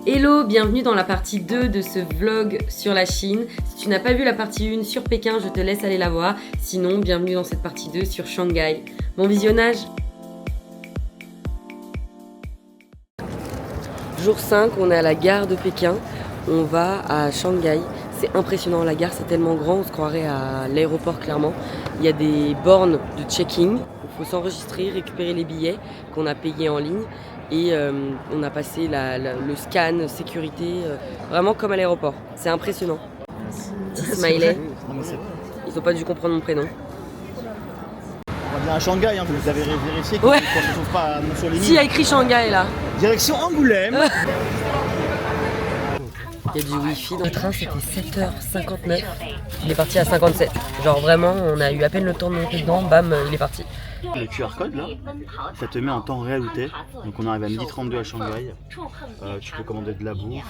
Hello, bienvenue dans la partie 2 de ce vlog sur la Chine. Si tu n'as pas vu la partie 1 sur Pékin, je te laisse aller la voir. Sinon, bienvenue dans cette partie 2 sur Shanghai. Bon visionnage! Jour 5, on est à la gare de Pékin. On va à Shanghai. C'est impressionnant, la gare c'est tellement grand, on se croirait à l'aéroport clairement. Il y a des bornes de check-in. Il faut s'enregistrer, récupérer les billets qu'on a payés en ligne. Et on a passé le scan, sécurité, vraiment comme à l'aéroport. C'est impressionnant. Petit smiley. Ils n'ont pas dû comprendre mon prénom. On va bien à Shanghai, hein, vous avez vérifié qu'on ne se trouve pas à Mussolini. Si, il y a écrit Shanghai là. Direction Angoulême. Il y a du wifi. Le train c'était 7h59. Il est parti à 57. Genre vraiment, on a eu à peine le temps de monter dedans, bam, il est parti. Le QR code là, ça te met en temps réel où t'es. Donc on arrive à 12h32 à Shanghai. Tu peux commander de la bouffe.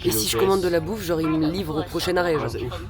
Et si je commande de la bouffe, genre il me livre au prochain arrêt. Genre. C'est ouf.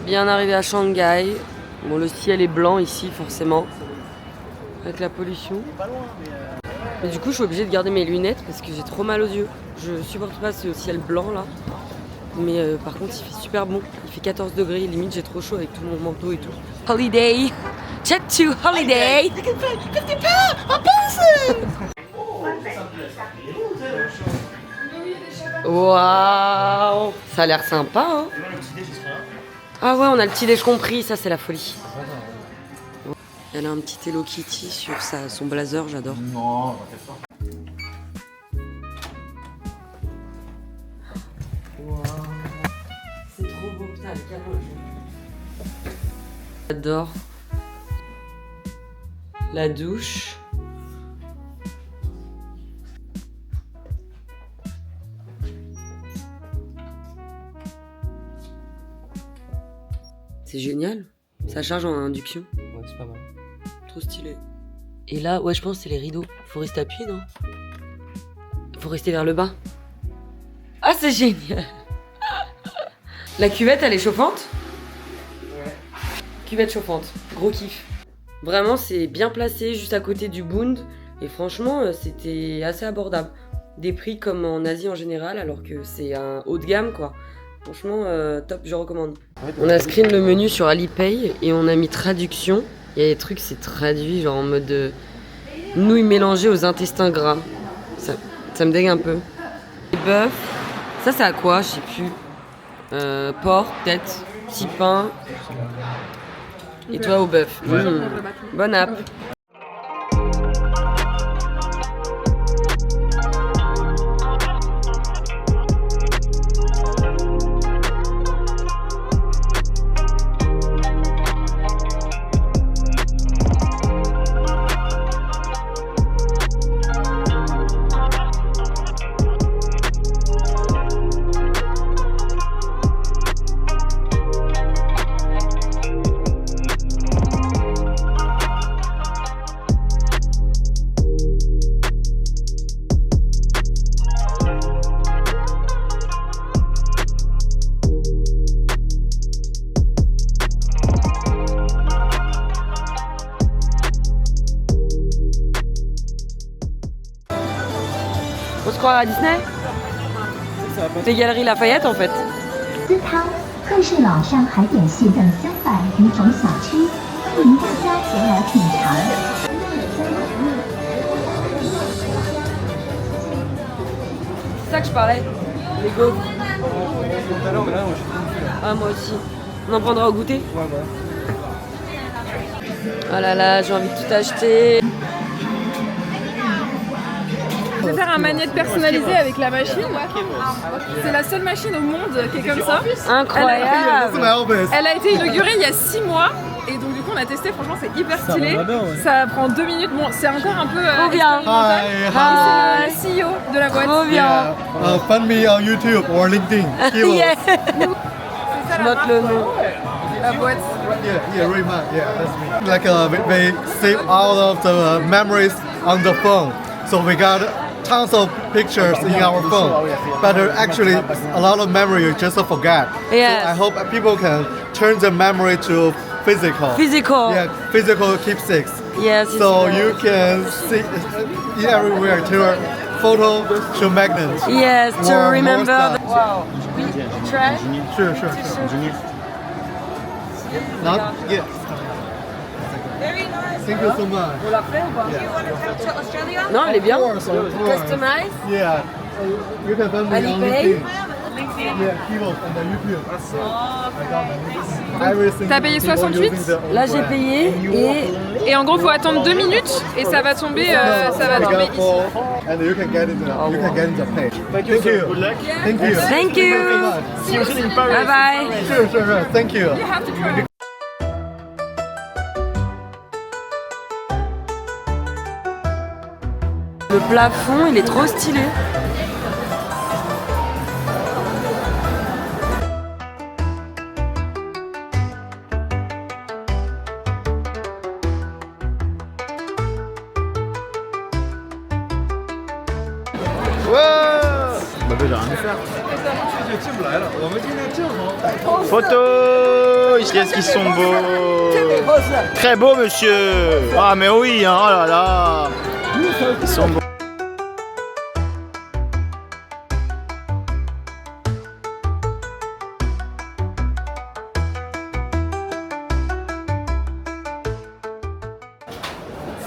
Bien arrivé à Shanghai. Bon, le ciel est blanc ici forcément, avec la pollution. Mais du coup, je suis obligée de garder mes lunettes parce que j'ai trop mal aux yeux. Je supporte pas ce ciel blanc là. Mais par contre, il fait super bon. Il fait 14 degrés, limite j'ai trop chaud avec tout mon manteau et tout. Holiday, jet to holiday. Waouh, ça a l'air sympa, hein. Ah ouais, on a le petit déj compris, ça c'est la folie. Elle a un petit Hello Kitty sur son blazer, j'adore. Non, Wow. C'est trop beau, putain, le cadeau. J'adore. La douche. C'est génial. Ça charge en induction. Ouais, c'est pas mal. Trop stylé. Et là, ouais, je pense que c'est les rideaux. Faut rester appuyé, non? Faut rester vers le bas. Ah, c'est génial. La cuvette, elle est chauffante? Ouais. Cuvette chauffante. Gros kiff. Vraiment, c'est bien placé, juste à côté du Bund. Et franchement, c'était assez abordable. Des prix comme en Asie en général, alors que c'est un haut de gamme, quoi. Franchement, top, je recommande. On a screen le menu sur Alipay et on a mis traduction. Il y a des trucs, c'est traduit, genre en mode nouilles mélangées aux intestins gras. Ça me dégue un peu. Bœuf, ça c'est à quoi? Je sais plus. Porc, peut-être. Petit pain. Et toi au bœuf. Bonne app. On se croirait à Disney? C'est Galerie Lafayette en fait. 司汤更是老上海点系等300余种小吃，欢迎大家前来品尝。C'est ça que je parlais. Les gaufres. Tout à l'heure, mais là, moi, je suis confus, là. Ah, moi aussi. On en prendra au goûter? Ouais, ouais. Oh là là, j'ai envie de tout acheter. Je vais faire un magnète personnalisé avec la machine. C'est la seule machine au monde qui est comme ça. Incroyable. Elle a été inaugurée il y a 6 mois. Et donc du coup on a testé, franchement c'est hyper stylé. Ça prend 2 minutes. Bon, c'est encore un peu Trop bien. expérimental. Hi. Et c'est le CEO de la boîte. Trop bien. Find me on YouTube or LinkedIn. Yeah. C'est ça, Je la note marque, le nom. la boîte. Yeah, Rayman. Yeah, that's me. Like they save all of the memories on the phone, so we got tons of pictures in our phone. But actually, a lot of memory you just forget. Yes. So I hope people can turn the memory to physical. Physical. Yeah, physical keepsakes. Yes. it's So right. you can see everywhere to photo to magnets. Yes, to More remember. stuff. Wow. We try. Sure. Not yet. Very nice. Thank you so much. On la refait ou pas? Yeah. Non, elle est bien. Of course. Customize. Yeah. You can find me on Alipay. LinkedIn. Yeah, keyboard and then YouTube. Everything. T'as payé 68? Là, j'ai payé Et en gros faut attendre 2 minutes et ça va tomber, ici. And you can get it. You can get the page. Thank you. Good luck. Thank you. Thank you. See you soon in Paris. Bye bye. Sure. Thank you. You have to try. Le plafond, il est trop stylé. Bah, j'ai rien à faire. Photo. Qu'est-ce qu'ils sont beaux. Très beau, monsieur. Ah, mais oui, hein, oh là là. Ils sont beaux.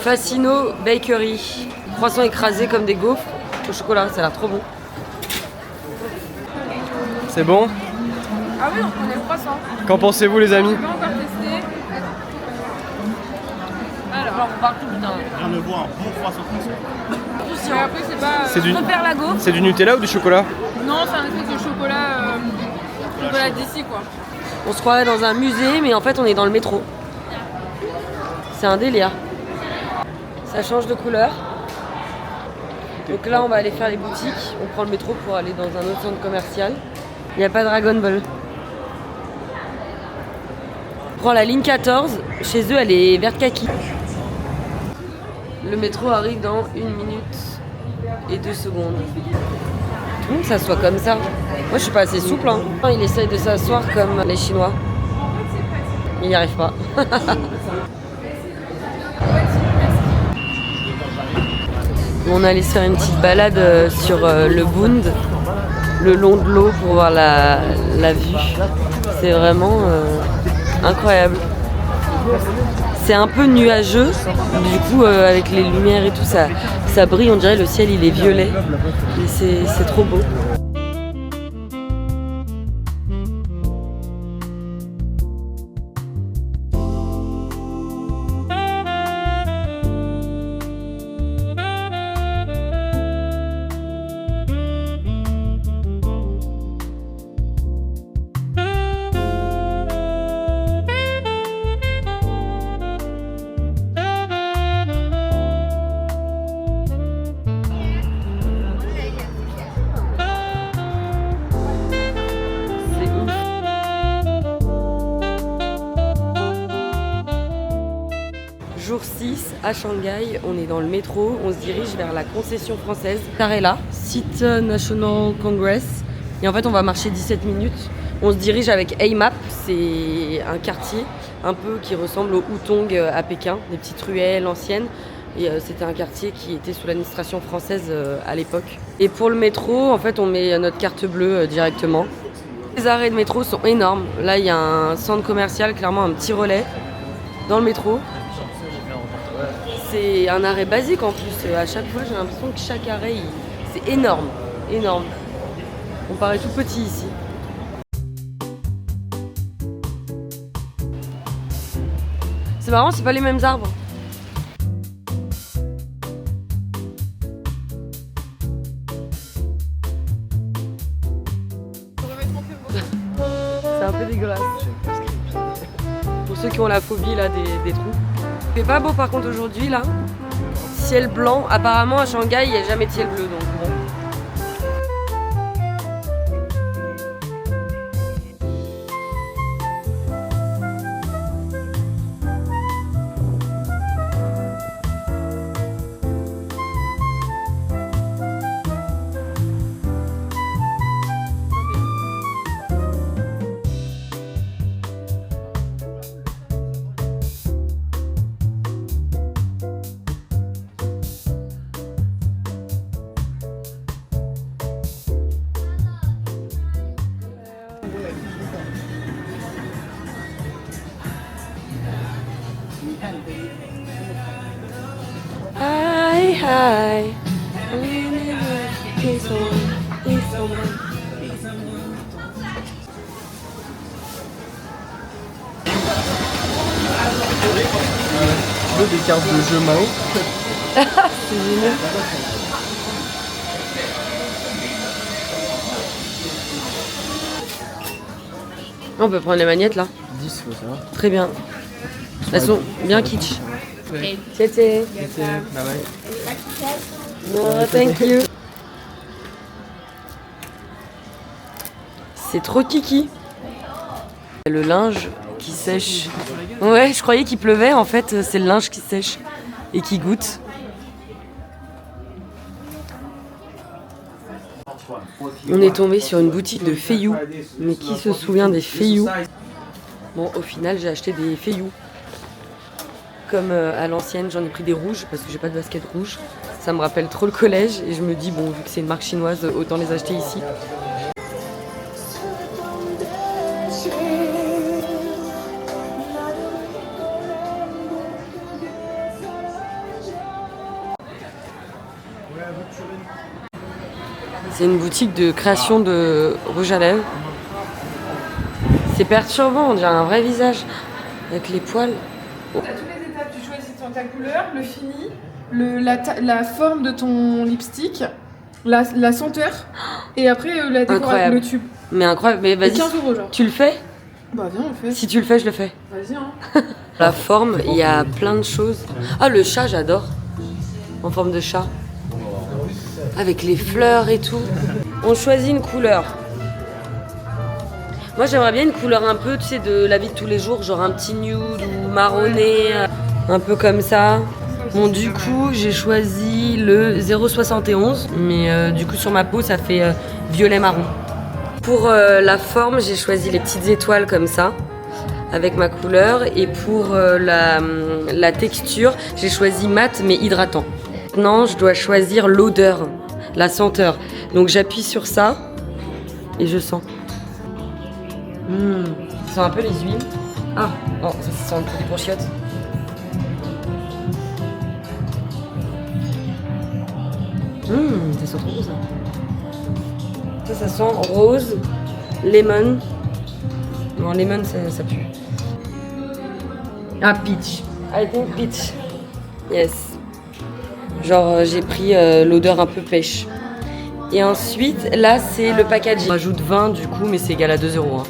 Fascino Bakery. Croissants écrasés comme des gaufres au chocolat, ça a l'air trop bon. C'est bon? Ah oui, on connaît le croissant. Qu'en pensez-vous les amis? On va encore tester. Alors, on part tout le temps. On ne voit un bon croissant français. Mais après c'est pas... C'est du... Je préfère la gaufre. C'est du Nutella ou du chocolat? Non, c'est un espèce de chocolat d'ici quoi. On se croirait dans un musée, mais en fait, on est dans le métro. C'est un délire. Ça change de couleur. Donc là, on va aller faire les boutiques. On prend le métro pour aller dans un autre centre commercial. Il n'y a pas Dragon Ball. On prend la ligne 14. Chez eux, elle est verte kaki. Le métro arrive dans 1 minute et 2 secondes. Tout le monde s'assoit comme ça. Moi, je suis pas assez souple. Hein. Il essaye de s'asseoir comme les Chinois. Il n'y arrive pas. On allait se faire une petite balade sur le Bund, le long de l'eau pour voir la vue. C'est vraiment incroyable. C'est un peu nuageux, du coup avec les lumières et tout ça brille, on dirait le ciel il est violet. Et c'est trop beau. Jour 6 à Shanghai, on est dans le métro, on se dirige vers la concession française Carella, Site National Congress. Et en fait, on va marcher 17 minutes. On se dirige avec AMAP, c'est un quartier un peu qui ressemble au Hutong à Pékin, des petites ruelles anciennes. Et c'était un quartier qui était sous l'administration française à l'époque. Et pour le métro, en fait, on met notre carte bleue directement. Les arrêts de métro sont énormes. Là, il y a un centre commercial, clairement un petit relais dans le métro. C'est un arrêt basique en plus. À chaque fois, j'ai l'impression que chaque arrêt, c'est énorme, énorme. On paraît tout petit ici. C'est marrant, c'est pas les mêmes arbres. C'est un peu dégueulasse. Pour ceux qui ont la phobie là des trous. Il fait pas beau par contre aujourd'hui là. Ciel blanc. Apparemment à Shanghai il n'y a jamais de ciel bleu donc bon. Hi, hi. Tu veux des cartes de jeu Mao? C'est génial. On peut prendre les magnettes là. 10, ça va. Très bien. Elles sont bien kitsch. C'était. Bye bye. Oh, thank you. C'est trop kiki. Le linge qui sèche. Ouais, je croyais qu'il pleuvait. En fait, c'est le linge qui sèche et qui goûte. On est tombé sur une boutique de Feiyu. Mais qui se souvient des Feiyu? Bon, au final, j'ai acheté des Feiyu. Comme à l'ancienne, j'en ai pris des rouges parce que j'ai pas de basket rouge. Ça me rappelle trop le collège et je me dis, bon, vu que c'est une marque chinoise, autant les acheter ici. C'est une boutique de création de rouge à lèvres. C'est perturbant, on dirait un vrai visage avec les poils. À toutes les étapes, tu choisis ta couleur, le fini, la forme de ton lipstick, la senteur et après la décoration, le tube. Mais incroyable, mais vas-y. 15 € genre. Tu le fais? Bah viens, on le fait. Si tu le fais, je le fais. Vas-y hein. La forme, il y a plein de choses. Ah, le chat, j'adore. En forme de chat. Avec les fleurs et tout. On choisit une couleur. Moi, j'aimerais bien une couleur un peu, tu sais, de la vie de tous les jours, genre un petit nude ou marronné, un peu comme ça. Bon, du coup, j'ai choisi le 0,71, mais du coup, sur ma peau, ça fait violet-marron. Pour la forme, j'ai choisi les petites étoiles comme ça, avec ma couleur. Et pour la texture, j'ai choisi mat, mais hydratant. Maintenant, je dois choisir l'odeur, la senteur. Donc, j'appuie sur ça et je sens. Ça sent un peu les huiles. Ah, non, ça sent le produit pour chiottes. Ça sent trop bon ça. Ça sent rose, lemon. Non, lemon ça pue. Ah, peach. I think peach. Yes. Genre j'ai pris l'odeur un peu pêche. Et ensuite, là c'est le packaging. On rajoute 20 du coup, mais c'est égal à 2 €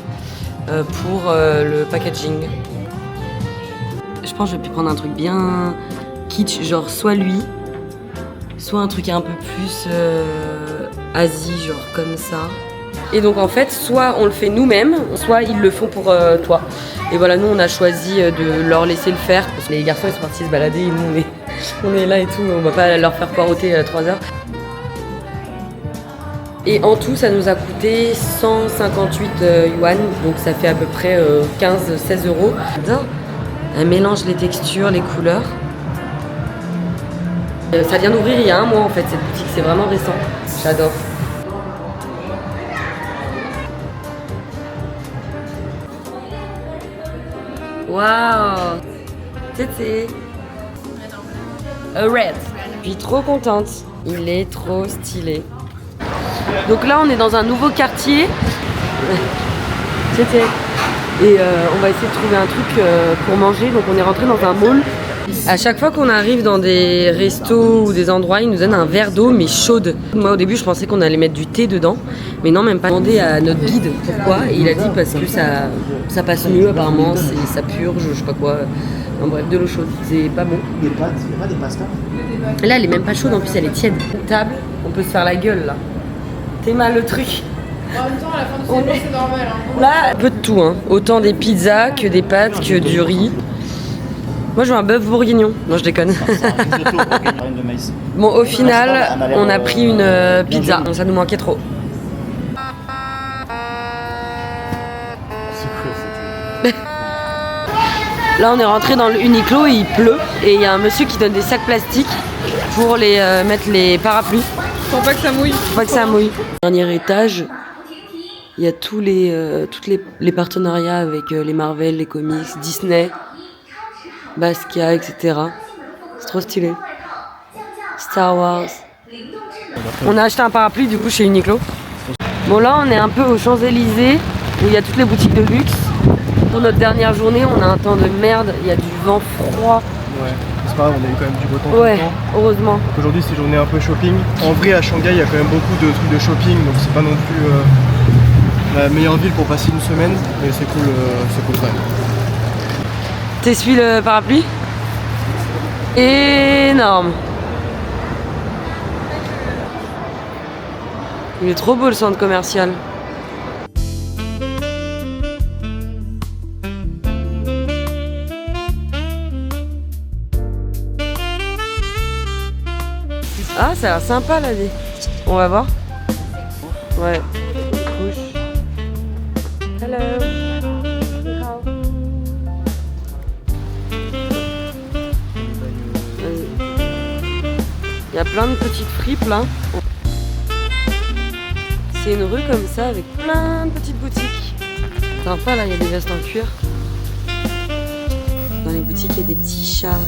pour le packaging. Je pense que je vais prendre un truc bien kitsch, genre soit lui, soit un truc un peu plus Asie, genre comme ça. Et donc en fait, soit on le fait nous-mêmes, soit ils le font pour toi. Et voilà, nous on a choisi de leur laisser le faire, parce que les garçons ils sont partis se balader et nous on est là et tout, on va pas leur faire poireauter 3 heures. Et en tout, ça nous a coûté 158 yuan, donc ça fait à peu près 15-16 €. Elle mélange les textures, les couleurs. Ça vient d'ouvrir il y a 1 mois en fait, cette boutique, c'est vraiment récent. J'adore. Waouh! C'est red. Je suis trop contente. Il est trop stylé. Donc là, on est dans un nouveau quartier. C'était Et on va essayer de trouver un truc pour manger. Donc on est rentré dans un mall. À chaque fois qu'on arrive dans des restos ou des endroits, ils nous donnent un verre d'eau mais chaude. Moi au début je pensais qu'on allait mettre du thé dedans, mais non, même pas. J'ai demandé à notre guide pourquoi et il a dit parce que ça passe mieux apparemment, ça purge, je sais pas quoi. En bref, de l'eau chaude, c'est pas bon. Des pâtes, il n'y a pas des pastas? Là elle est même pas chaude, en plus elle est tiède. Une table, on peut se faire la gueule là. T'es mal le truc. En même temps, à la fin du séjour, c'est normal. Hein. Là, un peu de tout, hein. Autant des pizzas que des pâtes, que du riz. Moi je veux un bœuf bourguignon. Non, je déconne. Bon, au final, on a pris une pizza. Ça nous manquait trop. Là, on est rentré dans le Uniqlo et il pleut. Et il y a un monsieur qui donne des sacs plastiques pour les mettre les parapluies. Pour pas que ça mouille. Pour pas que ça mouille. Dernier étage, il y a tous les partenariats avec les Marvel, les comics, Disney. Basquiat, etc. C'est trop stylé. Star Wars. On a acheté un parapluie du coup chez Uniqlo. Bon là on est un peu aux Champs-Élysées où il y a toutes les boutiques de luxe. Pour notre dernière journée on a un temps de merde, il y a du vent froid. Ouais, c'est pas grave, on a eu quand même du beau temps. Ouais, heureusement. Donc aujourd'hui c'est journée un peu shopping. En vrai à Shanghai il y a quand même beaucoup de trucs de shopping, donc c'est pas non plus la meilleure ville pour passer une semaine, mais c'est cool quand même. T'essuies le parapluie? Énorme. Il est trop beau le centre commercial. Ah, ça a l'air sympa la vie. On va voir. Ouais. Couche. Hello. Il y a plein de petites fripes là. C'est une rue comme ça avec plein de petites boutiques. Sympa là, il y a des vestes en cuir. Dans les boutiques, il y a des petits chats.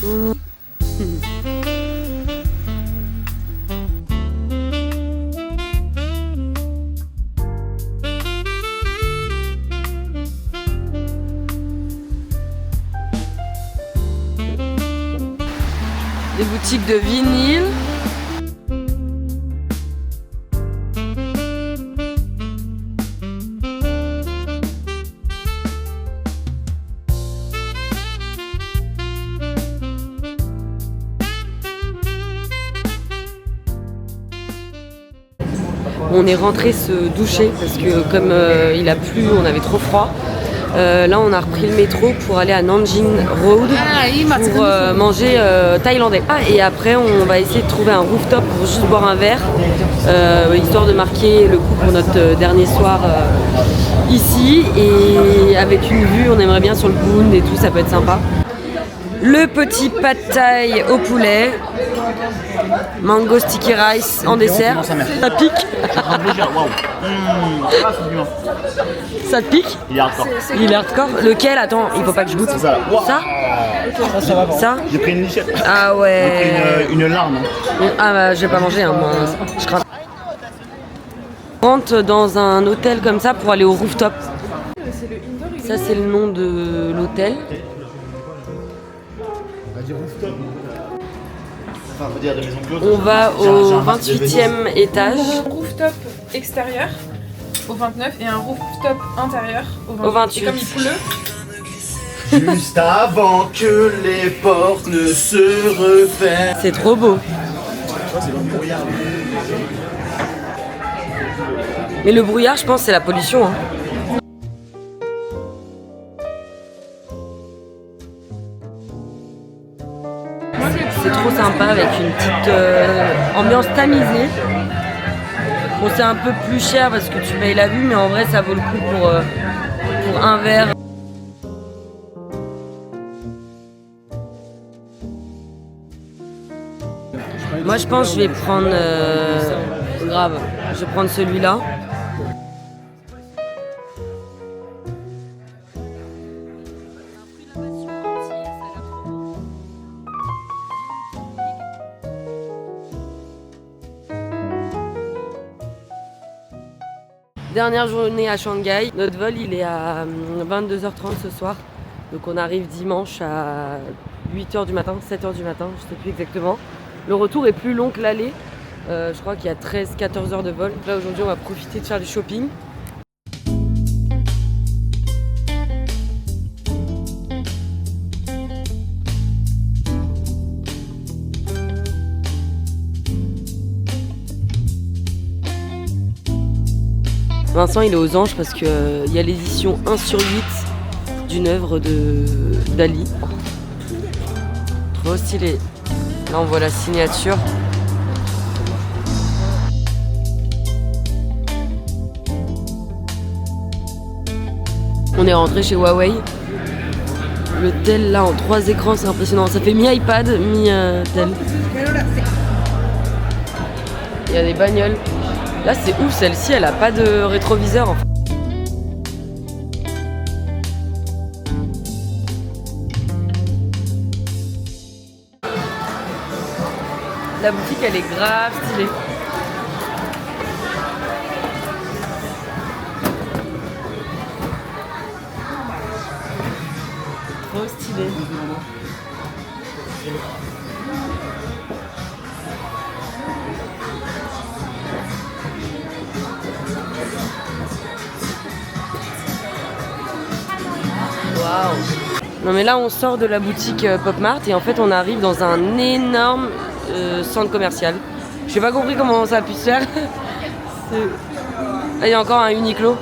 Coucou. Des boutiques de vinyle. On est rentré se doucher parce que comme il a plu, on avait trop froid. Là, on a repris le métro pour aller à Nanjing Road pour manger thaïlandais. Et après, on va essayer de trouver un rooftop pour juste boire un verre, histoire de marquer le coup pour notre dernier soir ici. Et avec une vue, on aimerait bien sur le Bund et tout, ça peut être sympa. Le petit pad thai au poulet, mango sticky rice en dessert. Ça pique. Ça te pique? Il est hardcore. Il est hardcore. Lequel? Attends, il faut pas que je goûte. C'est ça. Wow. Ça? Ça va. Ça? J'ai pris une lichette. Ah ouais. J'ai pris une larme. Ah bah je vais pas manger, hein, moi. Je crains. On rentre dans un hôtel comme ça pour aller au rooftop. Ça c'est le nom de l'hôtel. Enfin, faut dire de maison close. On va au 28e étage. Un rooftop extérieur au 29 et un rooftop intérieur au 28. Et comme il pleut. Juste avant que les portes ne se referment. C'est trop beau. Mais le brouillard, je pense, c'est la pollution. Hein. C'est trop sympa avec une petite ambiance tamisée. Bon, c'est un peu plus cher parce que tu payes la vue, mais en vrai, ça vaut le coup pour un verre. Moi, je pense que je vais prendre grave. Je vais prendre celui-là. Dernière journée à Shanghai. Notre vol il est à 22h30 ce soir. Donc on arrive dimanche à 8h du matin, 7h du matin, je sais plus exactement. Le retour est plus long que l'aller. Je crois qu'il y a 13-14 heures de vol. Là aujourd'hui on va profiter de faire du shopping. Vincent il est aux anges parce qu'il y a l'édition 1/8 d'une œuvre de Dali. Trop stylé. Là on voit la signature. On est rentré chez Huawei. Le tel là en 3 écrans c'est impressionnant. Ça fait mi-iPad, mi-tel. Il y a des bagnoles. Là c'est ouf, celle-ci elle a pas de rétroviseur en fait. La boutique elle est grave stylée. Trop stylé. Waouh. Non mais là on sort de la boutique Pop Mart et en fait on arrive dans un énorme centre commercial. J'ai pas compris comment ça a pu se faire. Ah, il y a encore un Uniqlo.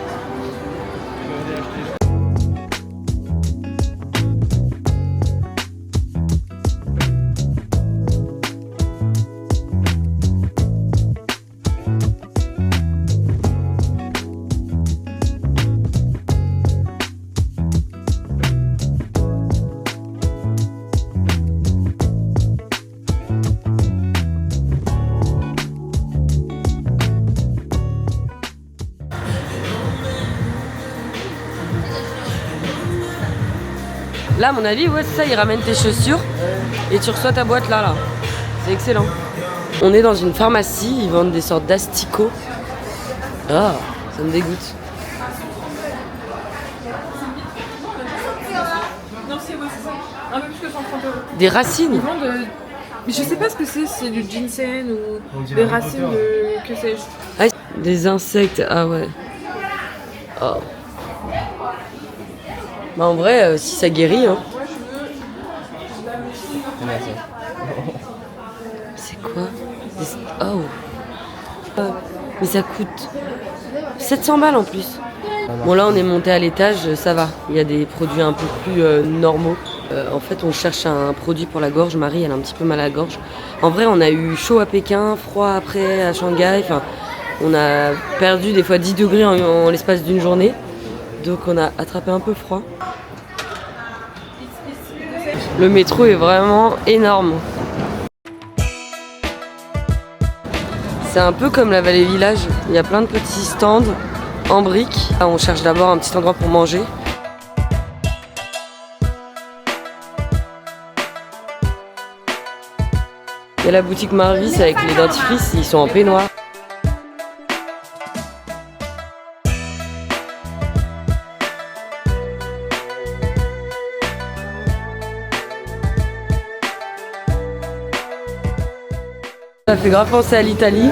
Là, à mon avis, ouais, c'est ça, ils ramènent tes chaussures et tu reçois ta boîte là. C'est excellent. On est dans une pharmacie, ils vendent des sortes d'asticots. Ah, ça me dégoûte. Non, c'est ça. Un peu plus que 130 €. Des racines. Ils vendent. Mais je sais pas ce que c'est du ginseng ou des racines de. Que sais-je. Ah, des insectes, ah ouais. Oh. Bah en vrai, si ça guérit, hein. C'est quoi? Oh. Mais ça coûte 700 balles en plus. Bon là on est monté à l'étage, ça va. Il y a des produits un peu plus normaux. En fait on cherche un produit pour la gorge. Marie elle a un petit peu mal à la gorge. En vrai on a eu chaud à Pékin, froid après à Shanghai. Enfin, on a perdu des fois 10 degrés en l'espace d'une journée. Donc on a attrapé un peu froid. Le métro est vraiment énorme. C'est un peu comme la Vallée Village. Il y a plein de petits stands en briques. Là, on cherche d'abord un petit endroit pour manger. Il y a la boutique Marvis avec les dentifrices, ils sont en peignoir. Ça fait grave penser à l'Italie.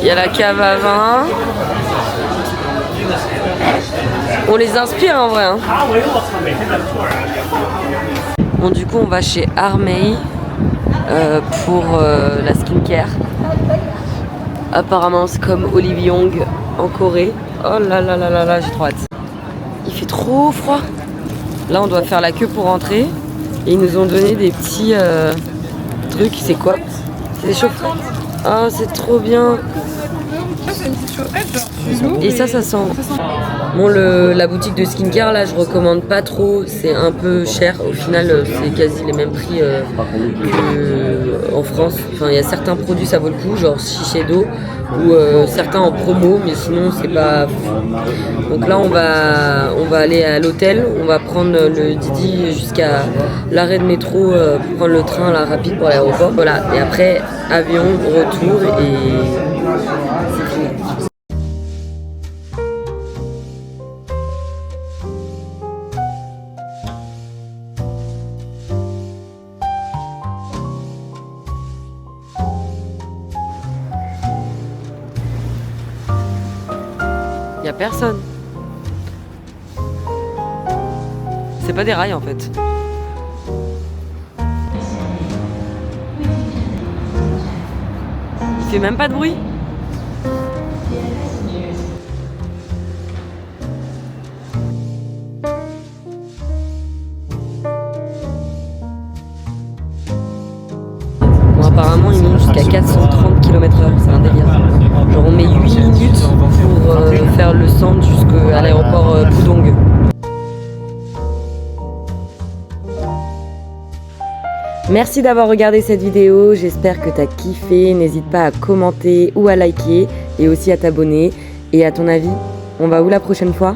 Il y a la cave à vin. On les inspire en vrai. Hein. Bon, du coup, on va chez Armei pour la skincare. Apparemment, c'est comme Olive Young en Corée. Oh là là là là là, j'ai trop hâte. Il fait trop froid. Là, on doit faire la queue pour rentrer. Et ils nous ont donné des petits trucs. C'est quoi? C'est des chaufferettes. Ah, c'est trop bien. Et ça sent. Bon, la boutique de skincare, là, je recommande pas trop. C'est un peu cher. Au final, c'est quasi les mêmes prix qu'en France. Enfin, il y a certains produits, ça vaut le coup, genre Shiseido. ou certains en promo, mais sinon c'est pas fou. Donc là on va aller à l'hôtel, on va prendre le Didi jusqu'à l'arrêt de métro pour prendre le train là, rapide pour l'aéroport. Voilà, et après avion, retour et c'est fini. Y a personne. C'est pas des rails en fait. Il fait même pas de bruit. Bon, apparemment il monte jusqu'à 430 km/h, c'est un délire. Genre on met 8 minutes pour faire le centre jusqu'à l'aéroport Pudong. Merci d'avoir regardé cette vidéo, j'espère que t'as kiffé. N'hésite pas à commenter ou à liker et aussi à t'abonner. Et à ton avis, on va où la prochaine fois ?